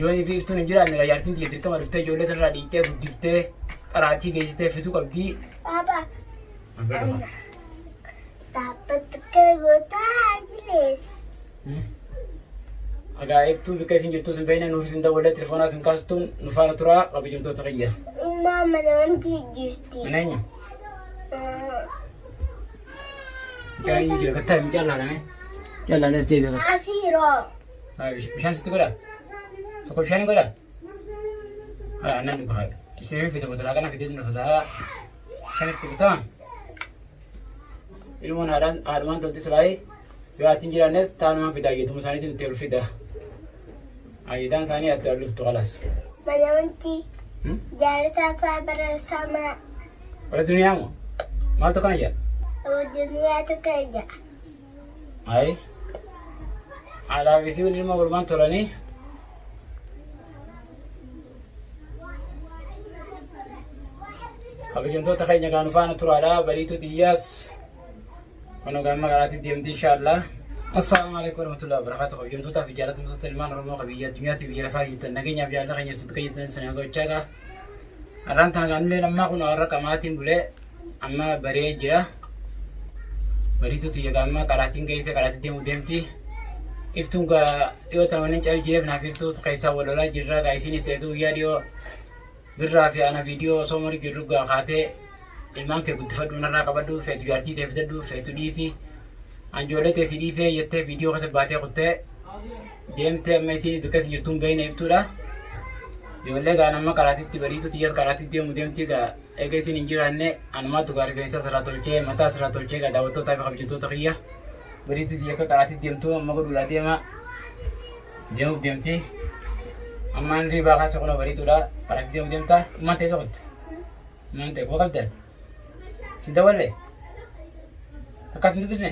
يوني في إفتون إنجيل أنا غيرتين تيجي تركم عرفته جولة ترى ديته بديته قراتي جيته في تو قبدي بابا أنا dapat kebuta jelas. أجا إفتون بكيسين جرتو سنبينا نوفي سندا ولا تلفونا سنكاستون نفانا ترى قبل جنتو تغيّر Mama nanti justi. من أين؟ كان يجي لك التايم جل على مين؟ جل على ناس تيجي Asiro. مشان ستقولها تقول مشان يقولها أنا نقول هاي يصير في تقول لك أنا في دين الفزاعة عشان تقول تمام ilmuun haadhumaan tolti siraayi yoo atiin jiraannes taanumaan fidaa geetu isaaniitiin itti ol fida ayyidaan isaanii adda luftu qalas Mana nanti jalata apa bersama. Wala duniyaa moo maaltu kana jedha Dunia tu kerja. ayi alaafisii ilma gurmaan tolanii kabajamtoota keenya gaanu faana turaadhaa bariitu xiyyaas ونو قام مقالات الديم دي إن شاء الله. السلام عليكم ورحمة الله وبركاته. جنتوتا في جالات مصطفى المان رمو خبية الدنيا تبي جرفا يتنقين يبي الله خير سبكي يتنسى نقول جاكا. أران تنقل لي لما كنا أورا كماتين بله أما بري جرا بريتو تيجا قام مقالاتين كيسة قالات الديم ديم تي. إفتونغا يو تمانين جال جيف نافيرتو تقيسا ولا جرا قايسيني سيدو ياديو برا في أنا فيديو سومر جروجا خاطئ ilmaan kee guddifadhu narraa qabadhu feetu jaartii ta'e fidadhu feetu dhiisi anjoolee ta'e si dhiisee jettee viidiyoo keessa baatee kuttee deemtee amma isin bakka isin jirtuun bahina iftuudha ijoollee gaa nama karaatitti bariitu xiyyaas karaatitti deemu deemti gaa eega isin hin jiraanne anumaattu gaa rifeensa asirraa tolchee mataa asirraa tolchee gaa daawwattootaa fi kabajamtoota kiyya bariitu xiyya akka karaatitti deemtu amma godhuudhaa deemuuf deemti ammaan riibaa kaasa kunoo bariituudha karaatitti deemu deemta ammaan ta'e soqotte ammaan ta'e koo qabdan Sinta wale, takas itu bisne.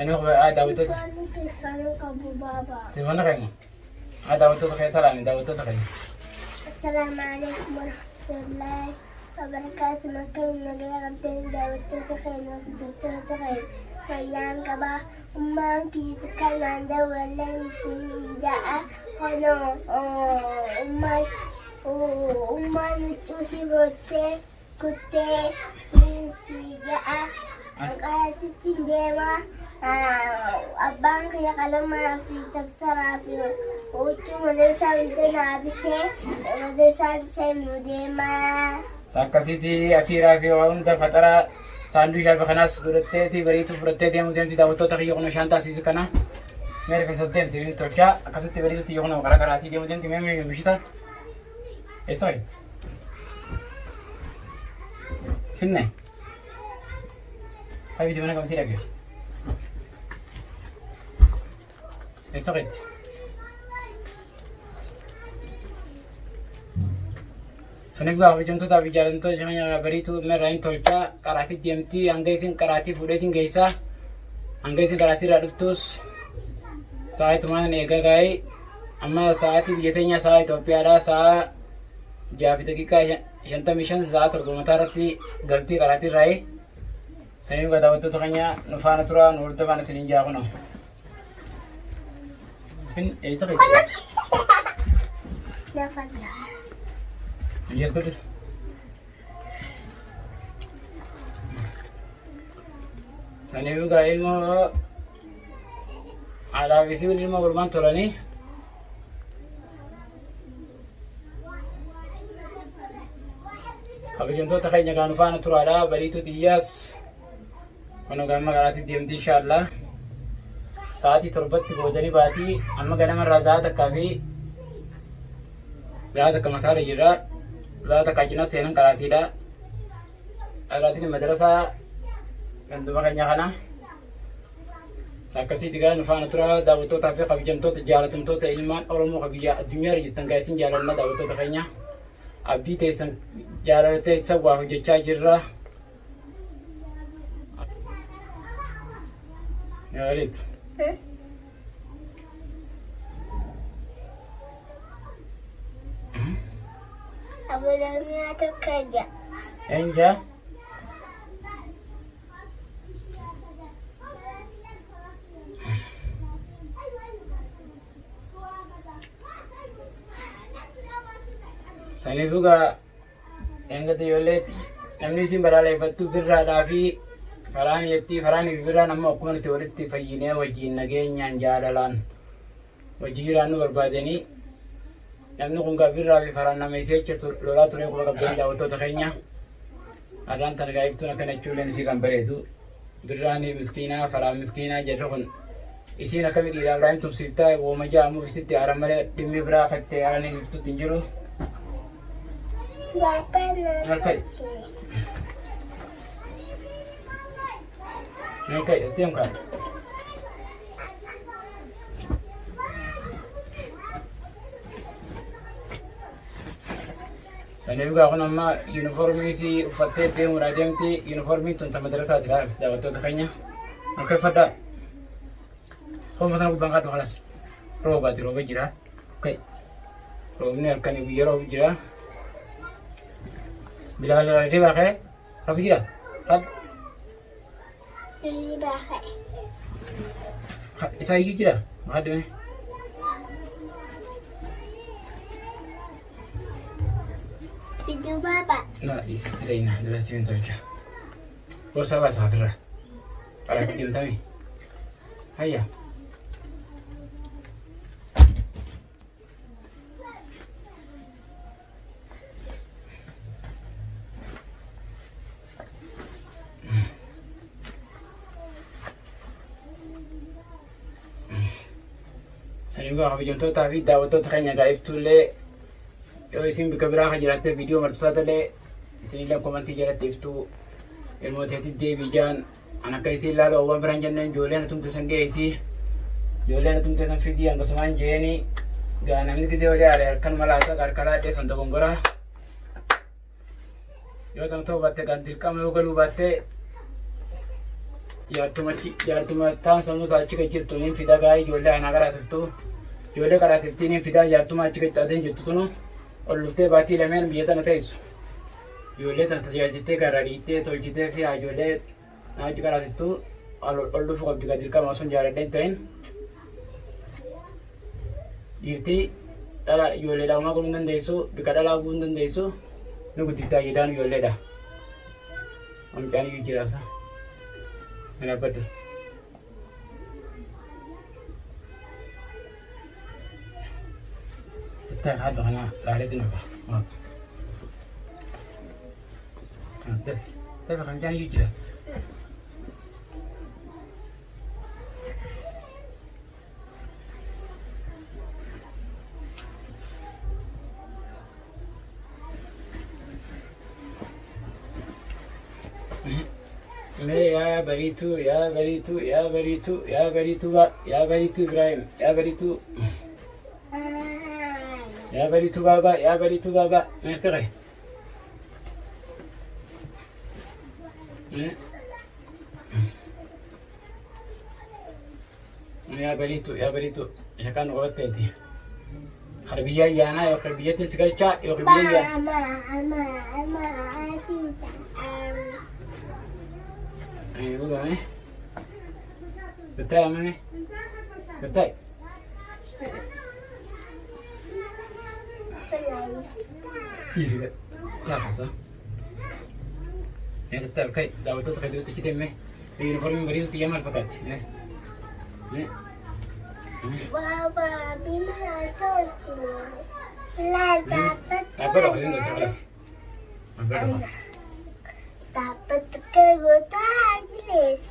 Anu ada itu. Di mana kamu? Ada itu pakai salam, ada itu pakai. Assalamualaikum warahmatullahi wabarakatuh. Makan negara kapten Dawud itu pakai. Sayang kaba umang kita kan anda walau tidak kono umang itu si bote. Kutte insigaa akatitti deema abbaan kiyya qalama fi dabtaraa fi huccuu madarsaa bilbilaa bitee madarsaan seenu deema. Akkasitti asiiraa fi waa hunda fatara saanduushaa fi kanaas godhatteeti bariitu fudhattee deemu deemti daawwattoota kiyya kun shaan taasisu kana mee rifeensas deemsi tolchaa akkasitti bariitu xiyya kun karaa karaatii deemu deemti mee bishita eessoo finne habiti mana kamu sih lagi besok itu Sanif gaafa jentu tapi jalan tu jangan baritu merain tolcha karati diamti anggesin karati fudetin geisa anggesin karati raduftus tahu itu mana nega gai amma saat itu jadinya saat Ethiopia ada saat Jafi dakika shanta mishan saat orgomata rati galti karati rai Sanif gada waktu tu kanya nufana tura nurut mana sinin jago no Pin itu kayak Dapat Yes, good. Sana juga ilmu ala visi ilmu kurban tolani. Habis itu tak kaya jangan lupa natur ada beri itu tias. Kalau gamma karati diam di insyaallah. Saat itu terbat di bawah jadi bati, amma kadang razat kavi. Razat kematara jira. لا تكاجنا سينن كراتيدا أراتين مدرسة عندما كان يغنى تكسي تيجا نفان ترى داوتو تافي خبيجان تو تجارة تو تإلمان أولمو خبيجا الدنيا رجتن كايسين جارنا داوتو تخينيا أبدي تيسن جارة تيسوا هو جتشا جرا يا ريت Abu Dhamma tu kerja. Enja. Saniifuu gaa eegate ijoolleetti namni isin balaaleffattu birraadhaa fi faraan yetti faraanii fi birraan ammoo akkuma nuti walitti fayyinee wajjin nageenyaan jaalalaan wajjin jiraannu barbaadanii namni kun gaa birraa fi faraan nama isee lolaa turee quba qabdanii daawwattoota keenya har'aan tana gaa iftuun akkana jechuulleen isii kan bareedu birraan miskiinaa faraan miskiinaa jedhu kun isiin akka midhiidhaa biraan tumsiiftaa wooma ja'amuuf isitti haaran malee dhimmi biraa kattee haaranii iftuutti hin jiru. Okay, tiêm cả. Sani juga aku nama uniformi si ufatte te murajam ti uniformi tu entah madrasah tidak dapat tu taknya. Oke fada. Kau masalah aku bangkat kelas. Roba jira. Oke. Roba ni akan ibu jira roba jira. Bila ada dia pakai, roba jira. Had. Ini pakai. Isa ibu jira. Had ni. Video baba. Nah, di situ nah, dulu sih untuk aja. Kau sabar sabar. Kalau kita tahu. Ayah. Sani juga habis contoh tapi dapat kayaknya gaib tulle. Yo isin bika biraa jiraate video martusaa talee isinillee komantii jalatti iftuu ilmooteetti deebijaan an akka isin ilaalu awwaan biraan jennaan ijoolleen atumte san geessi ijoolleen atumte san fidii akkasumaan jeeni gaa namni gisee walii aare harkan malaasa qarqaraa dhee san dogongoraa yoo tan ta'u baatte kan dirqama yoo galuu baatte jaartuma taan sanuuta achi kan jirtu niin fida gaa ijoollee anaa qaraasiftuu ijoollee qaraasiftii niin fidaa jaartuma achi kan xaateen jirtu tunu Olluftee baatii lameen biyya tana teessu. Ijoollee tana tajaajiltee garaa dhiittee tolchitee fi ijoollee naachi qaraasiftuu ol dhufu qabdi gadi dirqama sun jaaladheen ta'in. Dhiirtii dhala ijoolleedhaa uumaa godhuu hin dandeessu, bika dhalaa bu'uu hin dandeessu, ni guddiftaa jedhaan ijoolleedha. Amcaan iyyuu jiraasa. Hin abbaddu. Tak ada kana lari tu apa? Tapi kan jangan jujur. Ya beritu Ibrahim, ya beritu. Ya beritu baba, mereka. Ya beritu. Ya kan orang tadi. Harbiya ya na, ya harbiya tu sekali cak, ya harbiya ya. Ama. Bukan betul mana? Betul. Easy kan? Tak kasar. Yang tetap kai, dah betul tak ada kita meh. Uniform beri tu yang mana pakai? Baba, bima tu lah dapat. Apa dah? Ini dah kelas. Apa dah? Dapat kegota jelas.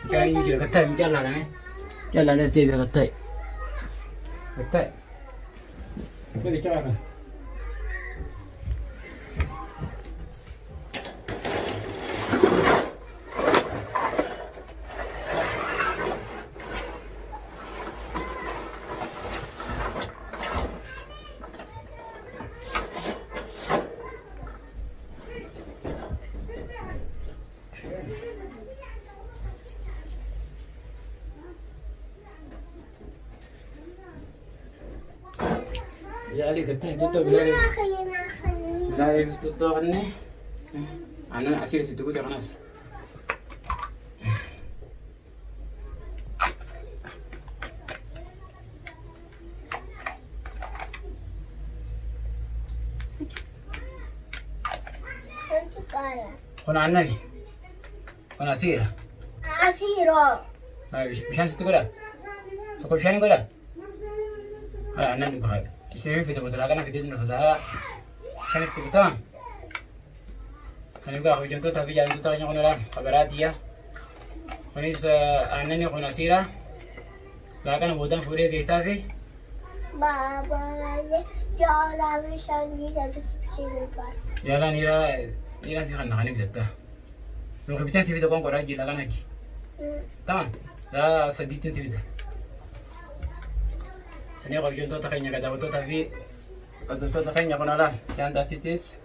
Cái như kiểu cái tay mình chân là này, chân là tìm được cái tay, cái gì cho này. بلالي كتاه توتو بلالي خلينا بلالي بس توتو غني أنا أسير ستقول يا ناس هنا عنني هنا أسيرة عصيرة مشان ستقولها تقول مشان يقولها عنني بخير يصير في تقول لكن في دين الفزاعة عشان تبي تمام هنبقى أخوي جنتو تبي جالس تتكلم عن الأمر خبراتية ونيس عنني هنا أسيرة لكن بودن فوري كيسافي بابا يلا مشان يلبس بشيلفا يلا نيرا سيخنا خليك زتا لو خبيتين سيفيتا كون كوراجي لكن أكي تمام لا صديتين سيفيتا سني أخوي جنتو تخيني كذا وتو تبي كذا تو تخيني كنا لا كان داسيتيس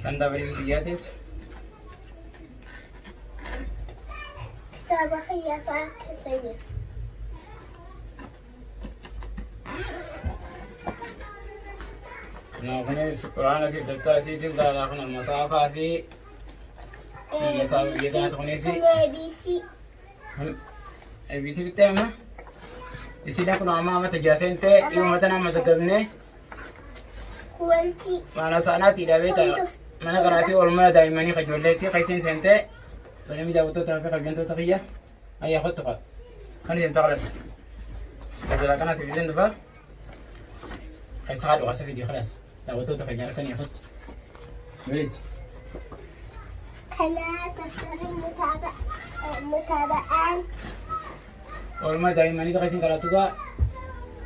كان دابري بياتيس تابا خيافة كثير نحن القرآن سيد دكتور سيد لا نحن المصافة في المصافة جدا تكوني سي ABC بتاعنا يصير كنا أمام تجاسين تي يوم مثلا مسكني كوانتي أنا سأناتي دابيتا من قرأتي أولما دائما خجولتي خيسين سنتي بنمي داوتو تنفي خجنتو تقية أي خطة خلي تنتقلس إذا كانت في زين دفع خيس هذا واسف دي خلاص داوتو تقية كان يخط مريت خلا تفتحي متابعان أولما دائما خيسين قرأتوها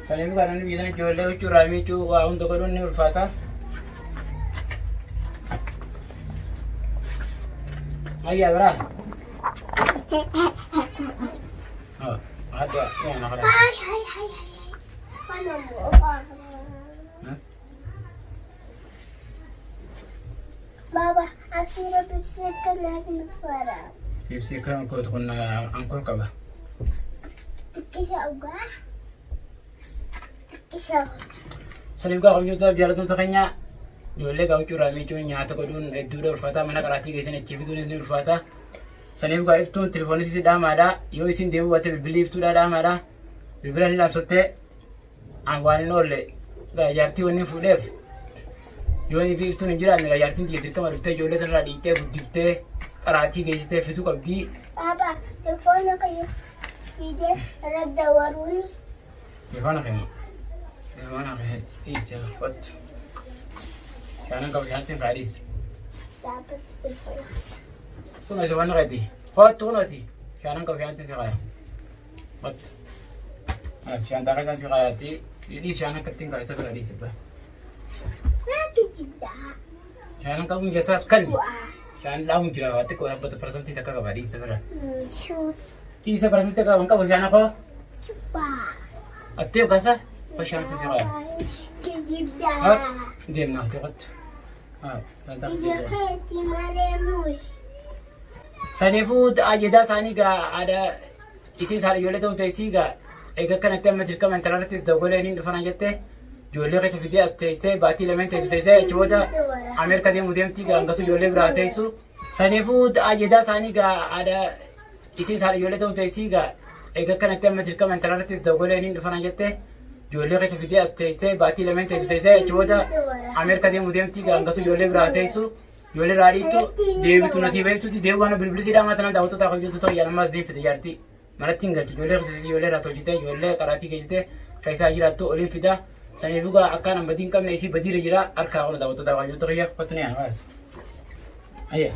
سليم كارن بيجان جولة وچورامي چو واون دكتورون نورفاتا أيه برا هذا يعني خلاص هاي أنا مو بابا أصير بيبسي كنا الفرا بيبسي كان كنت كنا أنكل كبا تكيش أوجا سليم كارن جوتا بيارتون تخينيا جولة كاو چورامي چو نياتا كدون ادورة ورفاتا منا كراتي كيسن اتشيفتون نورفاتا سليم كا افتون تلفوني سيسي دامادا يو اسين ديمو واتي بالبلي افتو دامادا بالبلاني لابسطة عنواني نولي جارتي ونين فوليف يوني في افتون انجران نغا جارتين تيتر كما رفتا جولة تنرا ديتة بديفتة كراتي كيسي فتو كبدي بابا تلفونك يفيدي رد وروني يفانا خيما يفانا خيما ايس يا فت كان قبل حتى فارس دابت تلفونك كنا زمان غادي فات تونتي كان قبل حتى سيغايا فت عشان داخل سيغاياتي يدي شانا كتين كايسا فارس بقى لا تجيبها كان قبل جساس كل كان لا ممكن واتك ولا بده برسنتي تكا فارس بقى شوف إيسا برسنتي تكا وانك وشانا كو با أتيو كاسا وشان سيغايا تجيبها ديمنا تقط يا خيتي مريموش سنفود أجدا سانيكا ada isi sari jole tu tesiga ega kan atem madir kam antara tis dogole ni dufana jette jole ke tefidi astese bati lemente tese choda amerika de mudem tiga angasu jole brate isu سنفود أجدا سانيكا ada isi sari jole tu tesiga ega kan atem madir kam antara tis dogole ni dufana jette jole ke tefidi astese bati lemente tese choda amerika de mudem tiga angasu jole brate isu jole raditu deebitu nasiibeftu deewana bilbilisi damatana daawwatu taa hojjetu ta'u yaalamaas deemte tijaarti malatti hin galchi jole qisati jole ratojite jole qaraatii geessite keessaa jiraattu oliin fida saniifuu gaa akkaan hambadii hin qabne isii badiira jira harkaa qola daawwatu taa hojjetu qiyya fattuni yaa hawaas ayya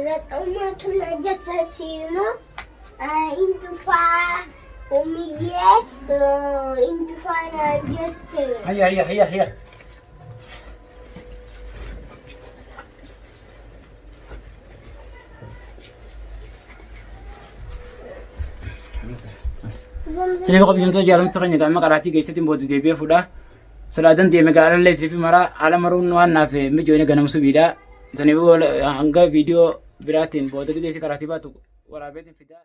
red أمك نجت سينو إنتو فا أمية إنتو فا نجت ayya ayya ayya ayya سني بقى بيجون تجارم تقني كمان قراتي كيسة تيمبود ديبي فودا سلادن ديمي قال لي تري في مرا على مرون وانا في مجوني كنا مسويدا سني بقول عنك فيديو براتين بود كده قراتي باتو ورابين فيدا